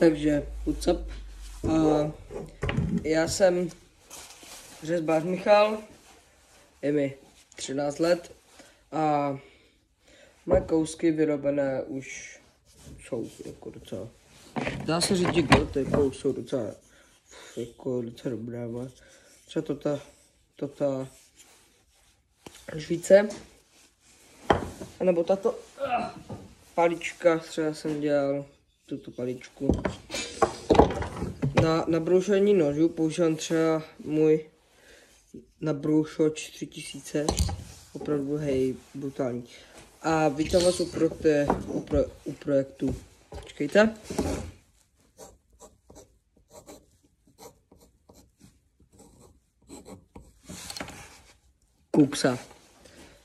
Takže, what's up? Já jsem řezbář Michal, je mi 13 let a moje kousky vyrobené už jsou jako docela, dá se říct, že ty kousky jsou docela dobré, ale třeba toto žvíce, anebo tato palička, třeba jsem dělal tuto paličku. Na nabroušení nožů používám třeba můj nabroušoč 3000, opravdu hej, brutální. A vytahovač u projektu. Počkejte. Kuksa.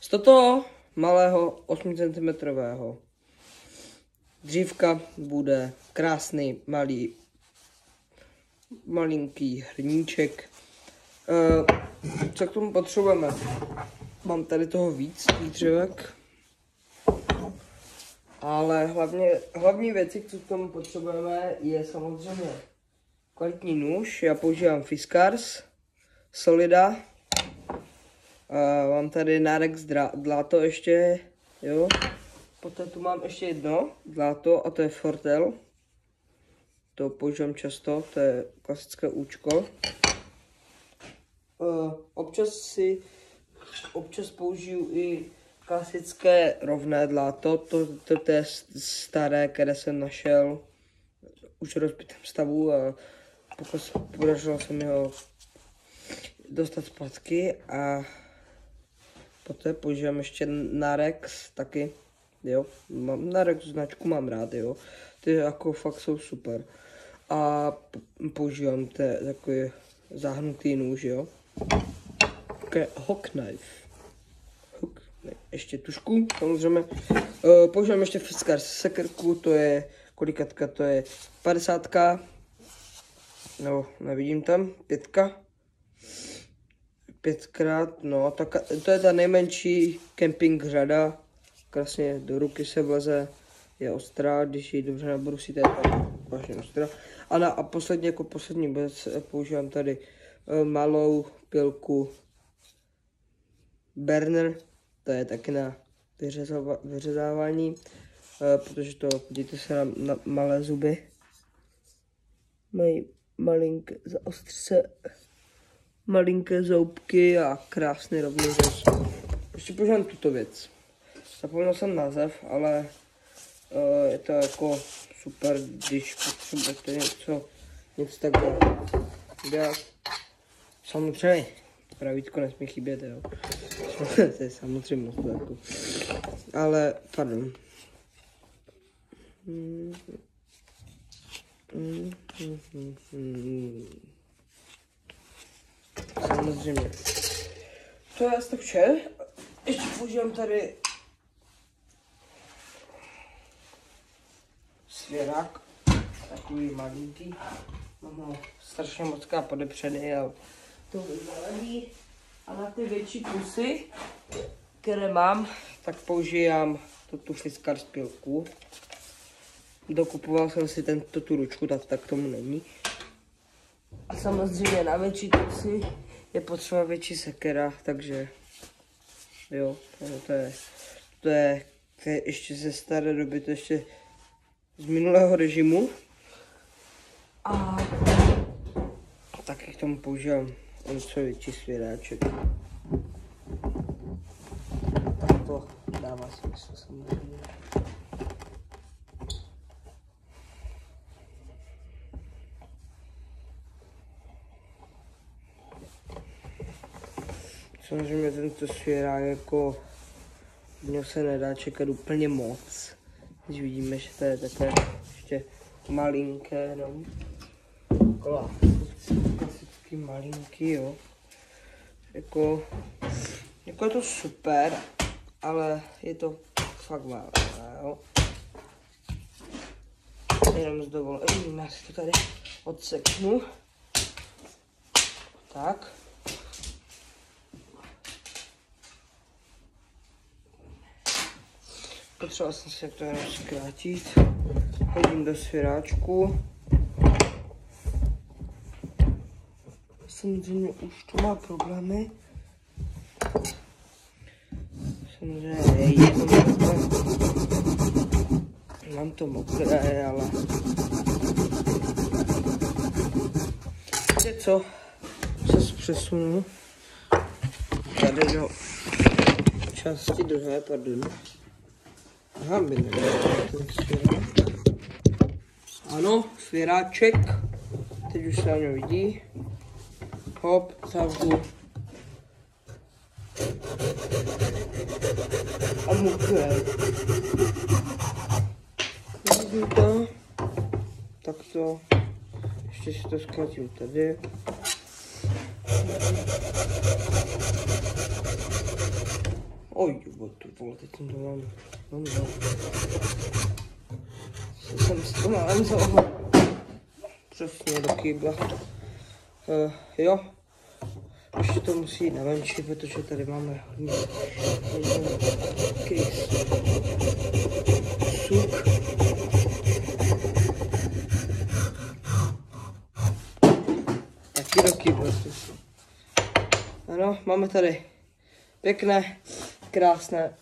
Z toho malého 8 cm dřívka bude krásný malinký hrníček. Co k tomu potřebujeme? Mám tady toho víc dřívek, ale hlavní věci, co k tomu potřebujeme, je samozřejmě kvalitní nůž. Já používám Fiskars Solida. Mám tady Narex dláto ještě, jo. Poté tu mám ještě jedno dláto a to je Fortel. To používám často, to je klasické účko. Občas použiju i klasické rovné dláto, to je staré, které jsem našel už v rozbitém stavu a podařilo se mi ho dostat zpátky a poté používám ještě Narex taky, jo, Narex značku mám rád, jo, ty jako fakt jsou super a používám takový zahnutý nůž, jo, hook knife, ještě tušku, samozřejmě, používám ještě Fiskars sekerku, to je, kolikatka, to je 50, no, nevidím tam, 5krát, no, to je ta nejmenší camping řada, krásně do ruky se vleze, je ostrá, když ji dobře nabrusíte, tak vážně ostrá. A poslední věc používám tady malou pilku Berner, to je taky na vyřezávání, protože to, podívejte se na malé zuby, mají malinké zoubky a krásný rovný řez. Ještě používám tuto věc. Zapomněl jsem název, ale je to jako super, když potřebujete něco takhle dělat. Samozřejmě, pravítko nesmí chybět, jo. To je samozřejmě jako. Ale, pardon. Samozřejmě. To je asi tak vše. Ještě používám tady svěrák, takový malinký. Mám ho strašně moc podepřený, ale to nevadí. A na ty větší kusy, které mám, tak používám tu Fiskars pilku. Dokupoval jsem si tu ručku, tak tomu není. A samozřejmě na větší kusy je potřeba větší sekera, takže jo, to je ještě ze staré doby, to ještě z minulého režimu. A taky k tomu používám něco větší svěráček. Tak to dává smysl samozřejmě. Samozřejmě tento svěrák jako v něm se nedá čekat úplně moc. Když vidíme, že to je také ještě malinké, no. Klasicky malinký, jo. Jako je to super, ale je to fakt málo, jo. Jenom s dovolením, já si to tady odseknu. Tak. Potřeboval jsem si to jenom zkrátit. Hodím do svěráčku. samozřejmě už to má problémy. Samozřejmě je to mokré. Mám to mokré, ale... Víte co? Se přesunu tady do části druhé, pardon. Aha, ano, svěráček. Teď už se na něj vidí. Hop, zavřu. A mokré. Vidím to. Tak to. Ještě si to zkrátím tady. Oj, tu vole, teď jsem to mám za. Jsem si to mám za. Přesně do kýbla. Jo. Ještě to musí jít na venči, protože tady máme hodně suk. Taky do kýbla. Ano, máme tady pěkné, krásné,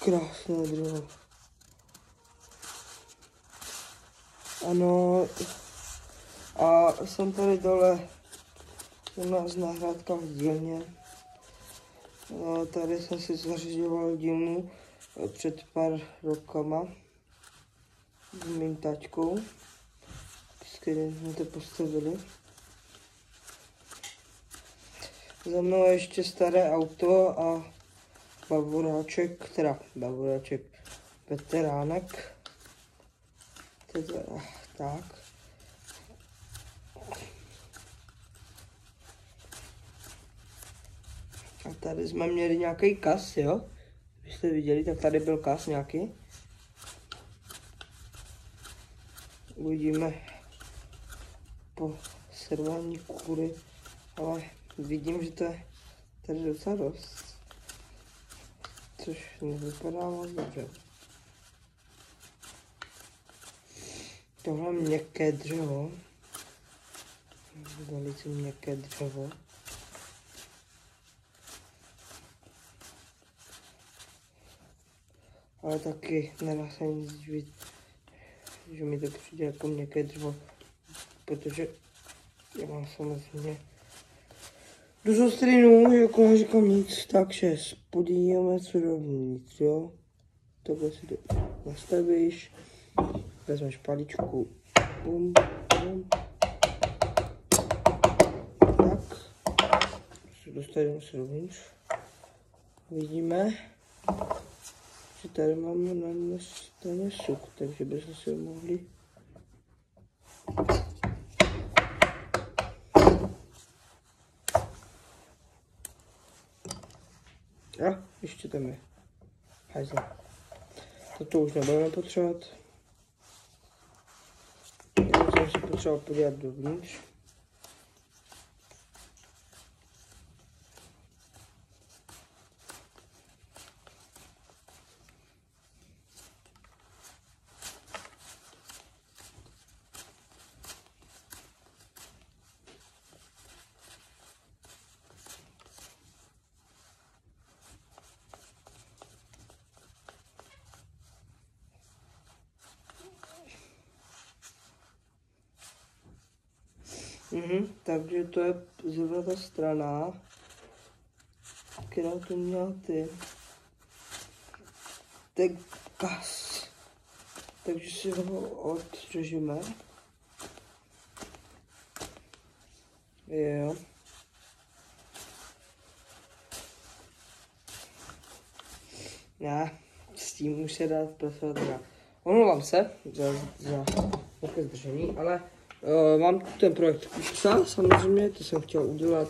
krásné dřevo. Ano, a jsem tady dole u nás na Hrádkách v dílně. Tady jsem si zařizoval dílnu před pár rokama s mým taťkou, s kterým jsme to postavili. Za mnou je ještě staré auto a bavoráček, veteránek. Tak. A tady jsme měli nějaký kas, jo? Když jste viděli, tak tady byl kas nějaký. Uvidíme po servání kůry, ale vidím, že to je tady docela dost. Což nevypadá moc dobře. Tohle měkké dřevo. Velice měkké dřevo. Ale taky nedá se nic divit, že mi to přijde jako měkké dřevo, protože já mám samozřejmě do zostrinu, jako neříkám nic, takže podíváme co dovnitř, jo. Takhle si to nastavíš, vezmeš paličku, bum, bum. Tak, dostaneme se dovnitř, vidíme, že tady máme na jedné straně suk, takže bychom si ho mohli a ještě tam je hajzl. Toto už nebudeme potřebovat. Já jsem si potřeboval podívat dovnitř. Takže to je zrovna ta strana, která to měla ten kas. Takže si ho odřežíme. Jo. S tím už se dá pracovat dál. Omlouvám se za také zdržení, ale mám ten projekt psa, samozřejmě, to jsem chtěl udělat.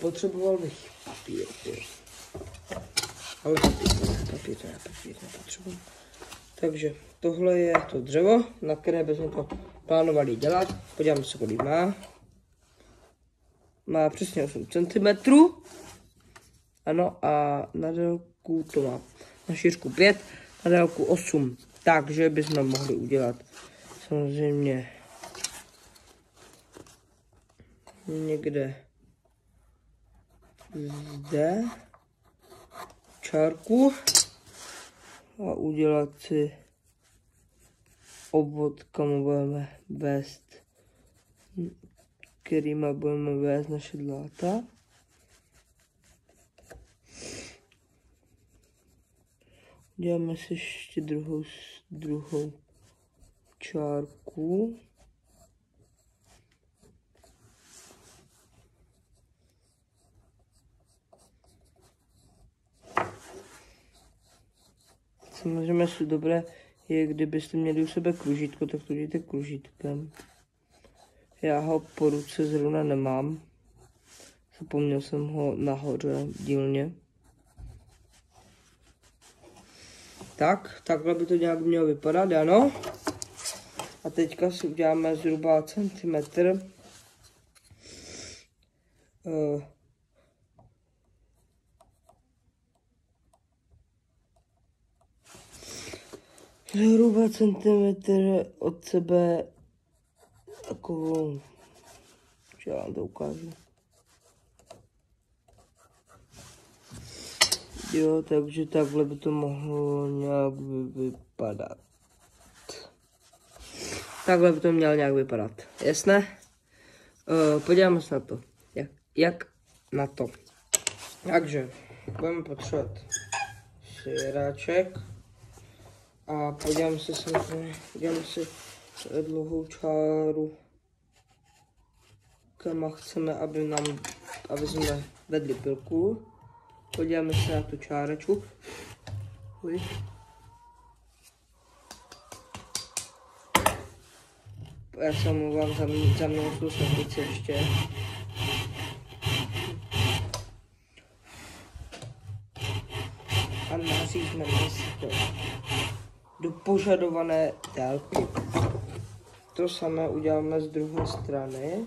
Potřeboval bych papír. Ale papír nepotřebuji. Takže tohle je to dřevo, na které bychom to plánovali dělat. Podíváme se, kolik má. Má přesně 8 cm. Ano, a na délku to má na šířku 5, na délku 8. Takže bychom mohli udělat samozřejmě někde zde čárku a udělat si obvod, kam budeme vést, kterýma budeme vést naše dláta. Uděláme si ještě druhou čárku. Samozřejmě jsou dobré, je kdybyste měli u sebe kružítko, tak to dějte kružítkem. Já ho po ruce zrovna nemám. Zapomněl jsem ho nahoře v dílně. Tak, takhle by to nějak mělo vypadat, ano. A teďka si uděláme zhruba centimetr. Zhruba centimetr od sebe takovou, že já vám to ukážu. Jo, takže takhle by to mohlo nějak vypadat. Takhle by to mělo nějak vypadat, jasné? Podíváme se na to, jak na to. Takže budeme potřebovat syráček a podíváme se samozřejmě, uděláme si dlouhou čáru, kam chceme, aby jsme vedli pilku. Podíváme se na tu čárečku. Já se omlouvám za minulou slepici ještě. A nařízneme si to do požadované délky. To samé uděláme z druhé strany.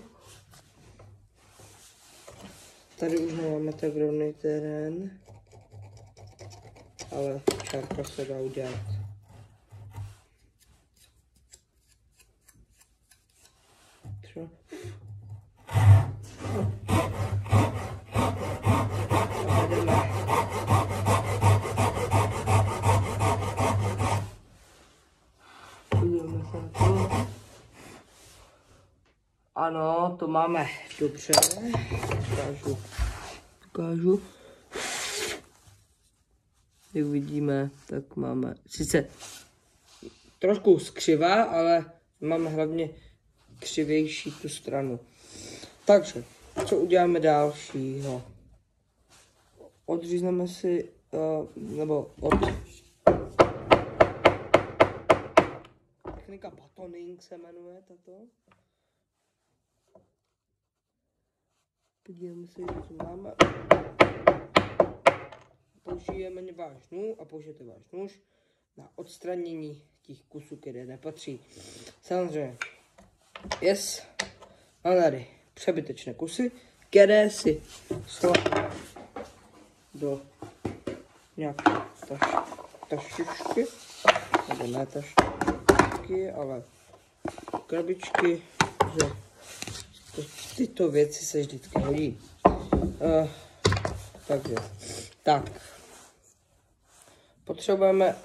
Tady už nemáme tak rovný terén, ale čárka se dá udělat. Třeba. Podíváme se na to. Ano, to máme dobře. Ukážu. Jak vidíme, tak máme sice trošku skřivá, ale máme hlavně křivější tu stranu. Takže, co uděláme dalšího? Odřízneme si, technika batoning se jmenuje tato. Podíváme se, co máme. Použijeme váš nůž a použijete váš nůž na odstranění těch kusů, které nepatří. Samozřejmě, máme tady přebytečné kusy, které si sláme do nějaké tašičky, nebo ne tašičky, ale krabičky, že tyto věci se vždycky hodí. Takže, tak. Potřebujeme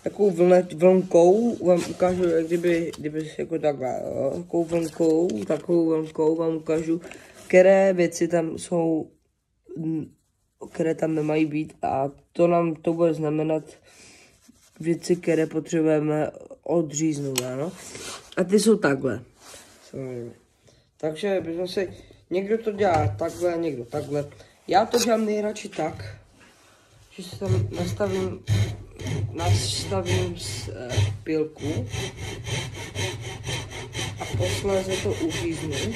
takovou vlnkou, vám ukážu, jak kdyby jako takhle, takovou vlnkou vám ukážu, které věci tam jsou, které tam nemají být, a to bude znamenat věci, které potřebujeme odříznout, ano. A ty jsou takhle, samozřejmě. Takže bychom si, někdo to dělá takhle, někdo takhle. Já to dělám nejradši tak, že si tam nastavím pilku a posléze to uříznu.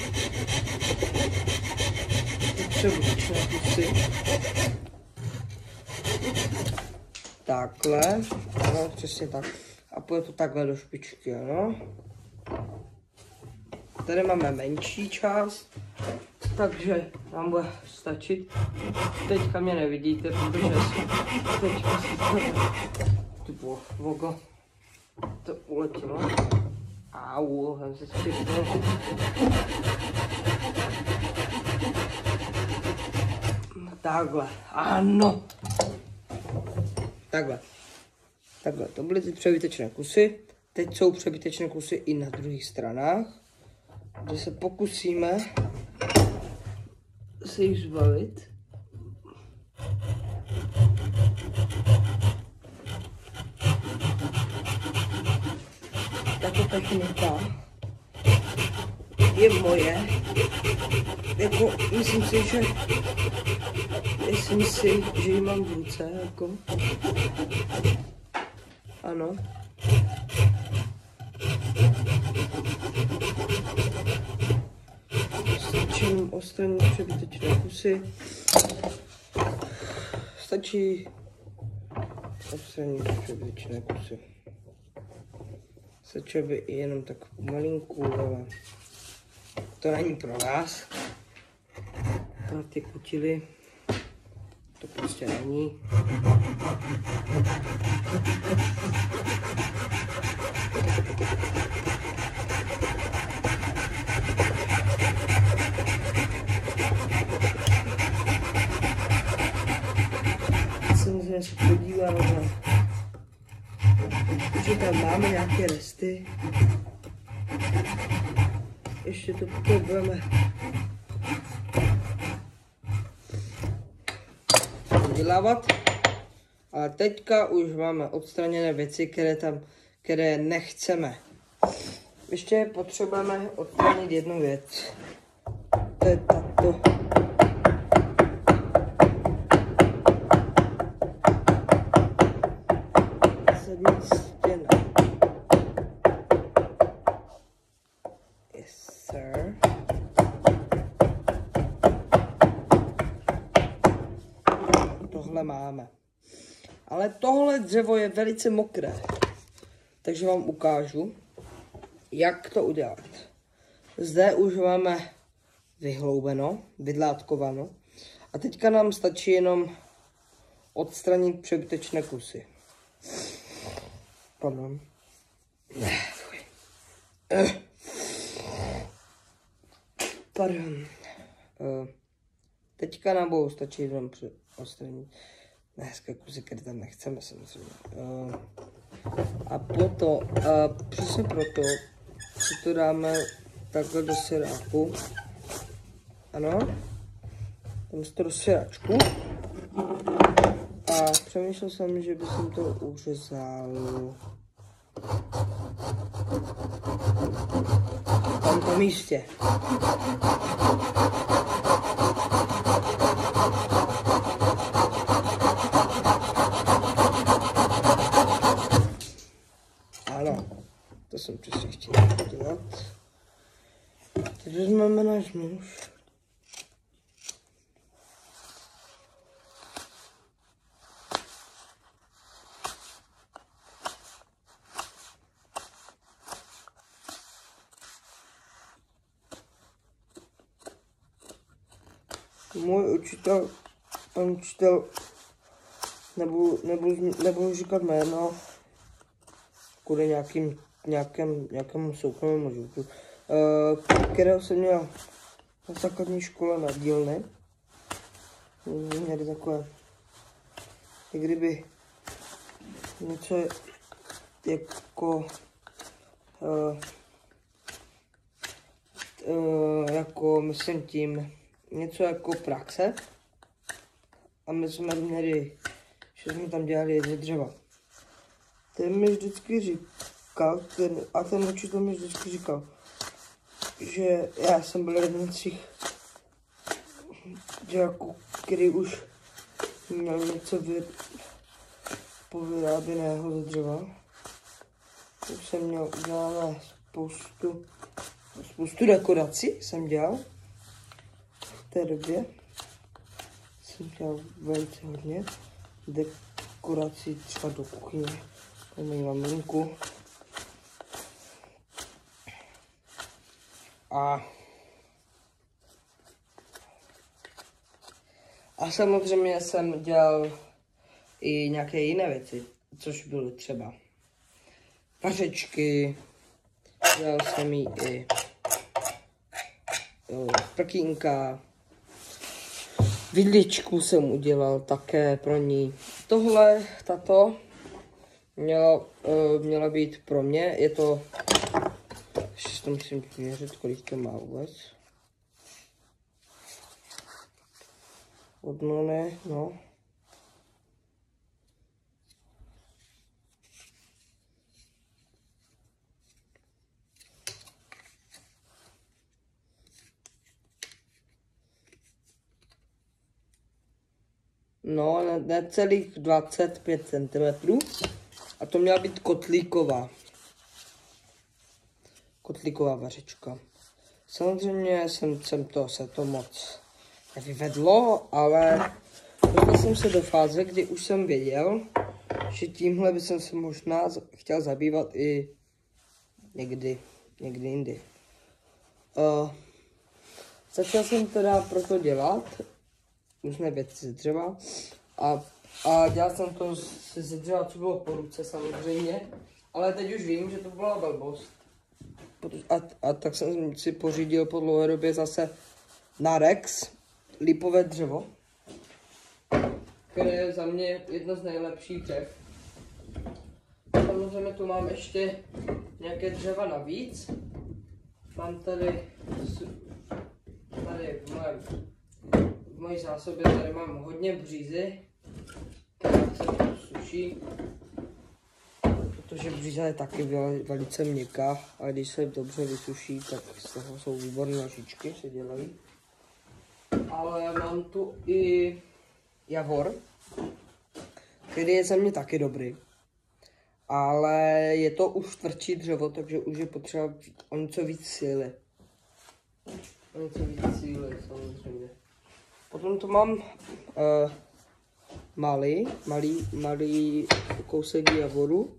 Přebučné kusy. Takhle, no, přesně tak. A půjde to takhle do špičky, ano. Tady máme menší část, takže nám bude stačit. Teďka mě nevidíte, protože teďka si tu vogo to uletělo. Au, jsem se střipnul. Takhle, ano. Takhle, to byly ty přebytečné kusy. Teď jsou přebytečné kusy i na druhých stranách, kde se pokusíme se jich zbavit. Tato technika je moje. Jako, myslím si, že ji mám v ruce, jako. Ano. Stačí odstranit přebytečné kusy. Stačí odstranit přebytečné kusy. Stačí by i jenom tak malinku, ale to není pro vás. Pro ty kutily to prostě není. Samozřejmě se podívám na, že tam máme nějaké resty. Ještě to potřebujeme vydělávat. Ale teďka už máme odstraněné věci, které nechceme. Ještě potřebujeme odstranit jednu věc. To je tato. Zadní stěna. Yes, sir. Tohle máme. Ale tohle dřevo je velice mokré. Takže vám ukážu, jak to udělat. Zde už máme vyhloubeno, vydlátkováno. A teďka nám stačí jenom odstranit přebytečné kusy. Pardon. Pardon. Teďka nám budou stačit jenom odstranit hezké kusy, které tam nechceme samozřejmě. A potom, přesně proto si to dáme takhle do siráku. Ano. Dáme si to do siráčku. A přemýšlel jsem, že bych to uřezal. V tomto místě. Ano, to jsem přesně chtěl dělat. Teď vezmeme náš nůž. Můj učitel, pan učitel, nebudu říkat jméno, kvůli nějakému soukromému životu, kterého jsem měl na základní škole na dílny. Měli takové, jak kdyby něco jako myslím tím, něco jako praxe. A my jsme měli, že jsme tam dělali ze dřeva. Ten mi vždycky říkal, ten učitel mi vždycky říkal, že já jsem byl jeden z těch žáků, který už měl něco povyráběného ze dřeva. Už jsem měl udělané spoustu dekorací, jsem dělal. V té době jsem dělal velice hodně dekorací třeba do kuchyně. Tady mají maminku. A samozřejmě jsem dělal i nějaké jiné věci, což byly třeba vařečky, dělal jsem jí i prkínka, vidličku jsem udělal také pro ní. Tohle, tato, měla být pro mě, je to, ještě to musím měřit, kolik to má vůbec. Odno ne, no. No, necelých 25 cm. A to měla být kotlíková. Kotlíková vařečka. Samozřejmě se to moc nevyvedlo, ale dostal jsem se do fáze, kdy už jsem věděl, že tímhle bych se možná chtěl zabývat i někdy jindy. Začal jsem teda proto dělat různé věci ze dřeva a dělal jsem to ze dřeva, co bylo po ruce samozřejmě, ale teď už vím, že to byla blbost. A tak jsem si pořídil po dlouhé době zase Narex lipové dřevo, které je za mě jedno z nejlepších dřev. Samozřejmě tu mám ještě nějaké dřeva navíc. Mám tady v mojí zásobě tady mám hodně břízy, která se suší, protože bříza je taky velice měkká a když se dobře vysuší, tak z toho jsou výborné nožičky, se dělají. Ale mám tu i javor, který je za mě taky dobrý, ale je to už tvrdší dřevo, takže už je potřeba o něco víc síly. Samozřejmě. Potom tu mám malý kousek javoru.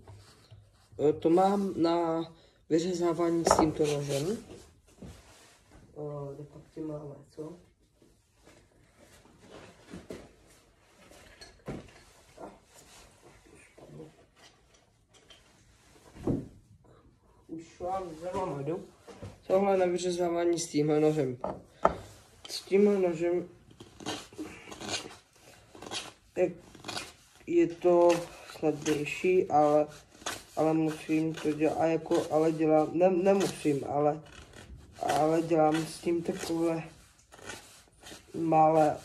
To mám na vyřezávání s tímto nožem. Kde pak ty máme, co? Už vám zrovna tohle na vyřezávání s tímhle nožem. S tímhle nožem je to snadnější, ale musím to dělat, ale dělám, nemusím, ale dělám s tím takové malé,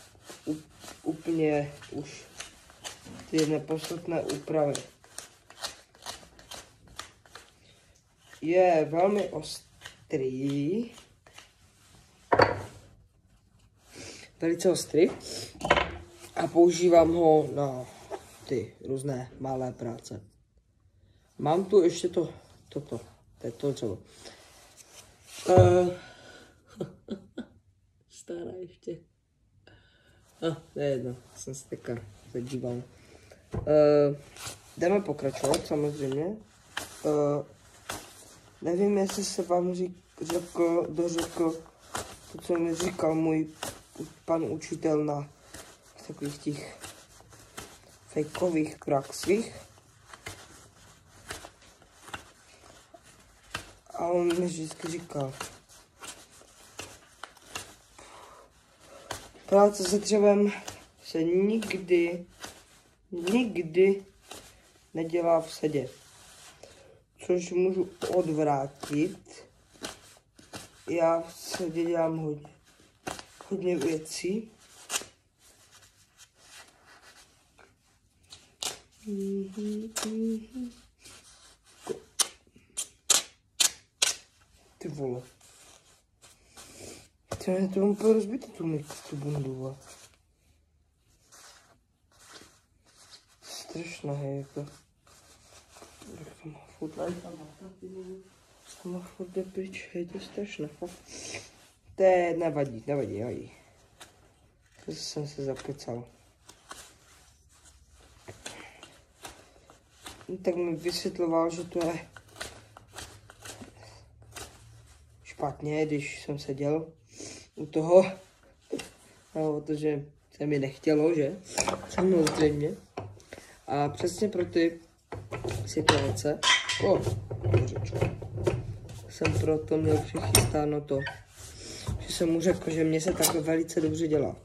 úplně už ty nepodstatné úpravy. Je velmi ostrý, velice ostrý a používám ho na ty různé malé práce. Mám tu ještě to je to dřevo. Stará ještě. Nejedno, jsem se teďka zadíval. Jdeme pokračovat samozřejmě. Nevím, jestli se vám dořekl to, co mi říkal můj pan učitel na takových těch fejkových praxích. A on mi vždycky říkal, práce se dřevem se nikdy nedělá v sedě. Což můžu odvrátit. Já v sedě dělám hodně věcí. Ty vole. To mám úplně rozbitý tu bundu. Strašná je jako. To má furt jde pryč, je to strašné. To je, nevadí. To jsem se zakecal. Tak mi vysvětloval, že to je špatně, když jsem seděl u toho, protože se mi nechtělo, že? Samozřejmě. A přesně pro ty situace. kořečku. Jsem proto měl přichystáno to, že jsem mu řekl, že mě se takhle velice dobře dělá.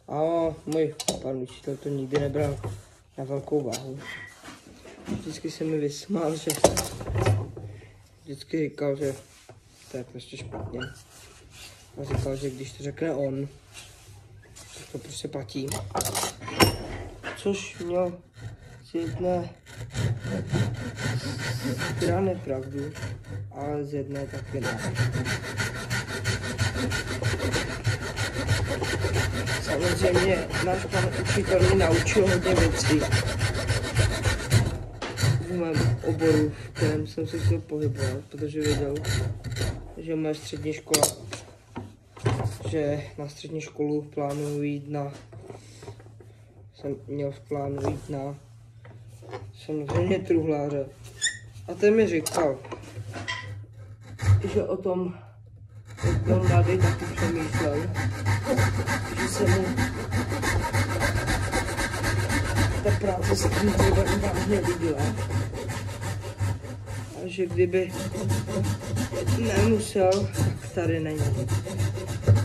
A můj pan učitel to nikdy nebral na velkou váhu. Vždycky se mi vysmál, že vždycky říkal, že to je prostě špatně. A říkal, že když to řekne on, tak to prostě platí. Což měl z jedné strany pravdu, ale z jedné taky ne. Samozřejmě náš pan učitel mě naučil hodně věcí v mém oboru, v kterém jsem se chtěl pohybovat, protože věděl, že moje střední škola, že na střední školu plánuju jít jsem měl v plánu jít na samozřejmě truhláře. A ten mi říkal, že o tom, jak byl mladý, taky přemýšlel, že se mu ta práce se tím vážně líbila. A že kdyby nemusel, tak tady není.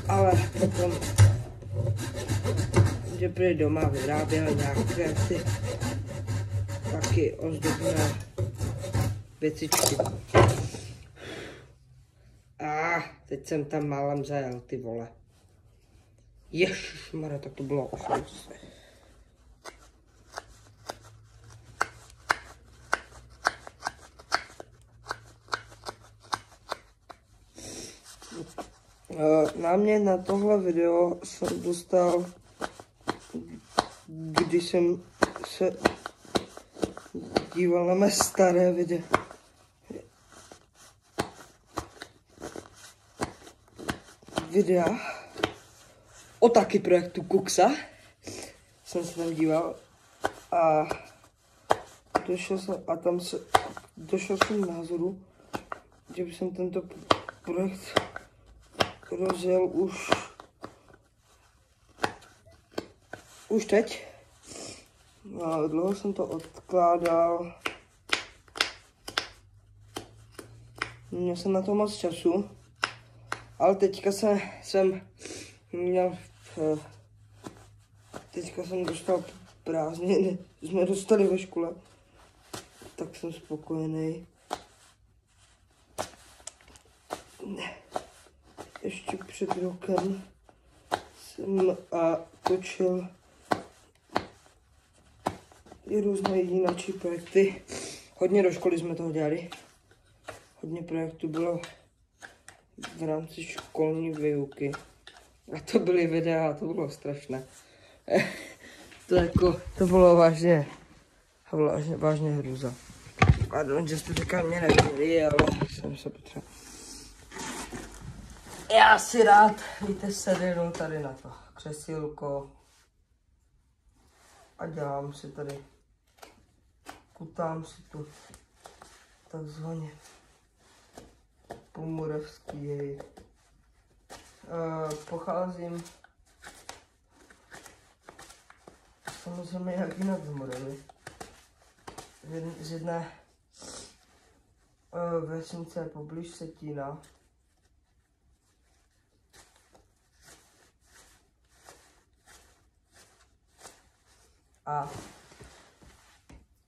Ale potom, že prý doma vyráběl nějaké ty taky ozdobné věcičky. A teď jsem tam málem zajel, ty vole. Ježišmarja, tak to bylo ošlost. Námět na tohle video jsem dostal, když jsem se díval na mé staré videa o taky projektu Kuksa. Jsem se tam díval a došel jsem k názoru, že bych jsem tento projekt rozjel už teď. No, dlouho jsem to odkládal. Měl jsem na to moc času. Ale teďka jsem dostal prázdniny, jsme dostali ve škole. Tak jsem spokojený. Ještě před rokem jsem točil i různé jináčí projekty. Hodně do školy jsme toho dělali. Hodně projektů bylo v rámci školní výuky. A to byly videa, to bylo strašné. To bylo vážně hrůza. Pardon, že jste teďka mě neviděli, ale jsem se potřeboval. Já si rád, víte, sednu tady na to křesílko a dělám si tady, kutám si tu takzvaně pomurevský. Pocházím samozřejmě jak jinak z Moravy. Z jedné vesnice poblíž Setína. A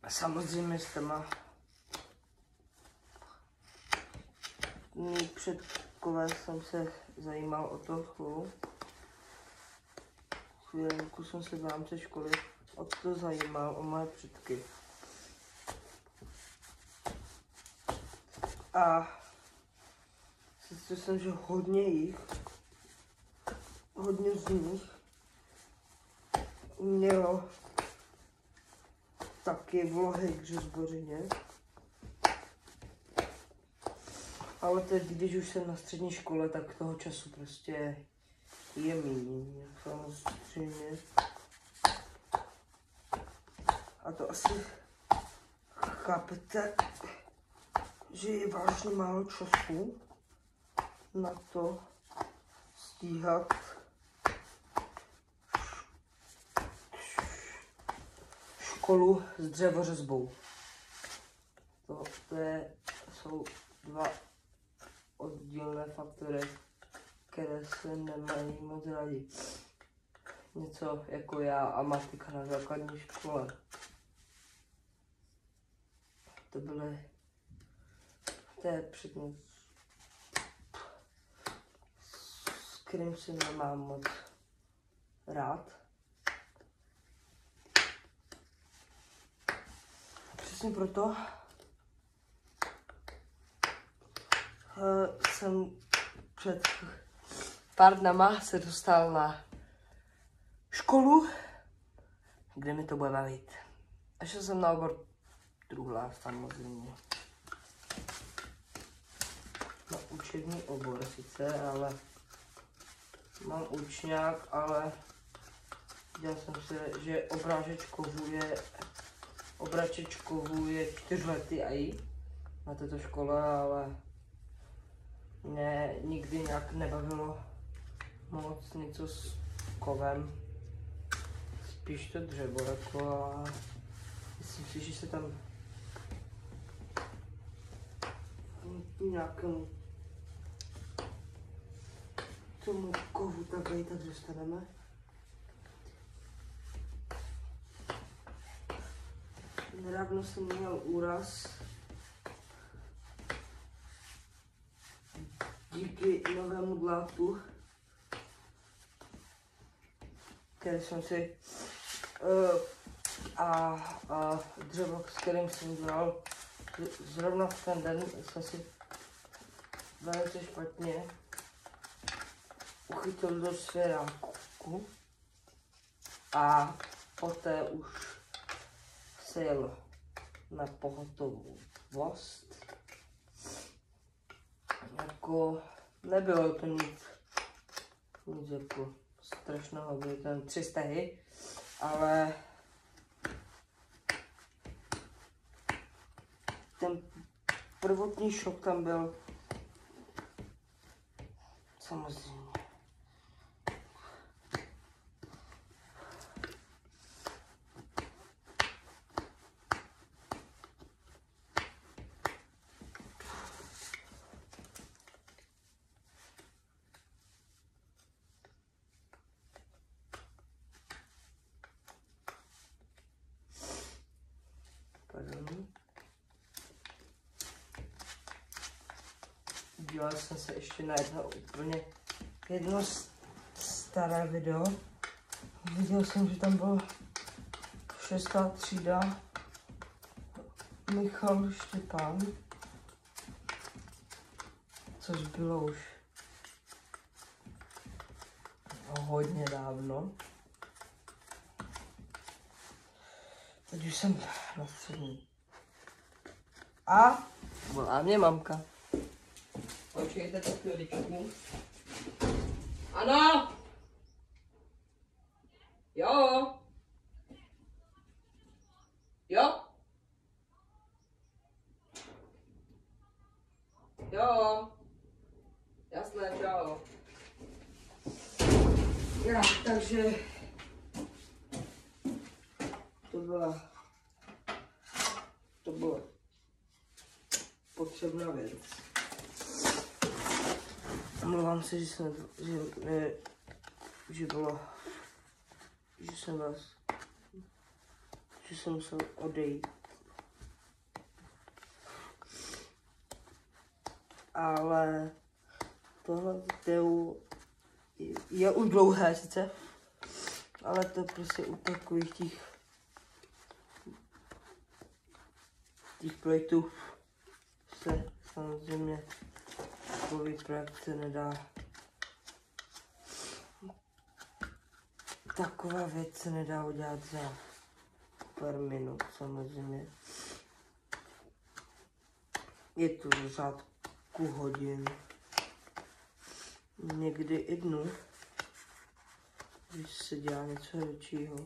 samozřejmě s těma mý předkové jsem se zajímal o to chvilku jsem se v rámci školy o to zajímal, o moje předky. A zjistil jsem, že hodně z nich mělo taky vlohy k řezbořině. Ale teď, když už jsem na střední škole, tak toho času prostě je méně, samozřejmě. A to asi chápete, že je vážně málo času na to stíhat školu s dřevořezbou. jsou dva oddílné faktory, které se nemají moc rádi. Něco jako já a matika na základní škole. To je předmět, s kterým se nemám moc rád. Přesně proto jsem před pár dnama se dostal na školu, kde mi to bude bavit. A šel jsem na obor druhá, samozřejmě. Na učební obor sice, ale mám učňák, ale dělal jsem se, že obračečkovu je 4 lety i na této škole, ale mě nikdy nějak nebavilo moc něco s kovem. Spíš to dřevo jako a myslím si, že se tam nějakému tomu kovu tak dostaneme. Nedávno jsem měl úraz díky novému dlátu, který jsem si a dřevo, s kterým jsem dělal, zrovna v ten den jsem si velice špatně uchytil do svěráku a poté už se jel na pohotovost. Jako nebylo to nic jako strašného, byly tam 3 stehy, ale ten prvotní šok tam byl samozřejmě. Díval jsem se ještě na jedno staré video. Viděl jsem, že tam bylo 6. třída Michal Štěpán, což bylo už hodně dávno. Teď už jsem na střední. A volá mě mamka. Počkejte to chvíličku. Ano! Jo! Jo! Jo! Jasné, čau. Já, takže to byla potřebná věc. Omlouvám se, že jsem musel odejít. Ale tohle video je už dlouhé sice, ale to prostě u takových těch projektů se samozřejmě takový projekt se nedá. Taková věc se nedá udělat za pár minut samozřejmě. Je to v řádku hodin, někdy i dnu, když se dělá něco většího.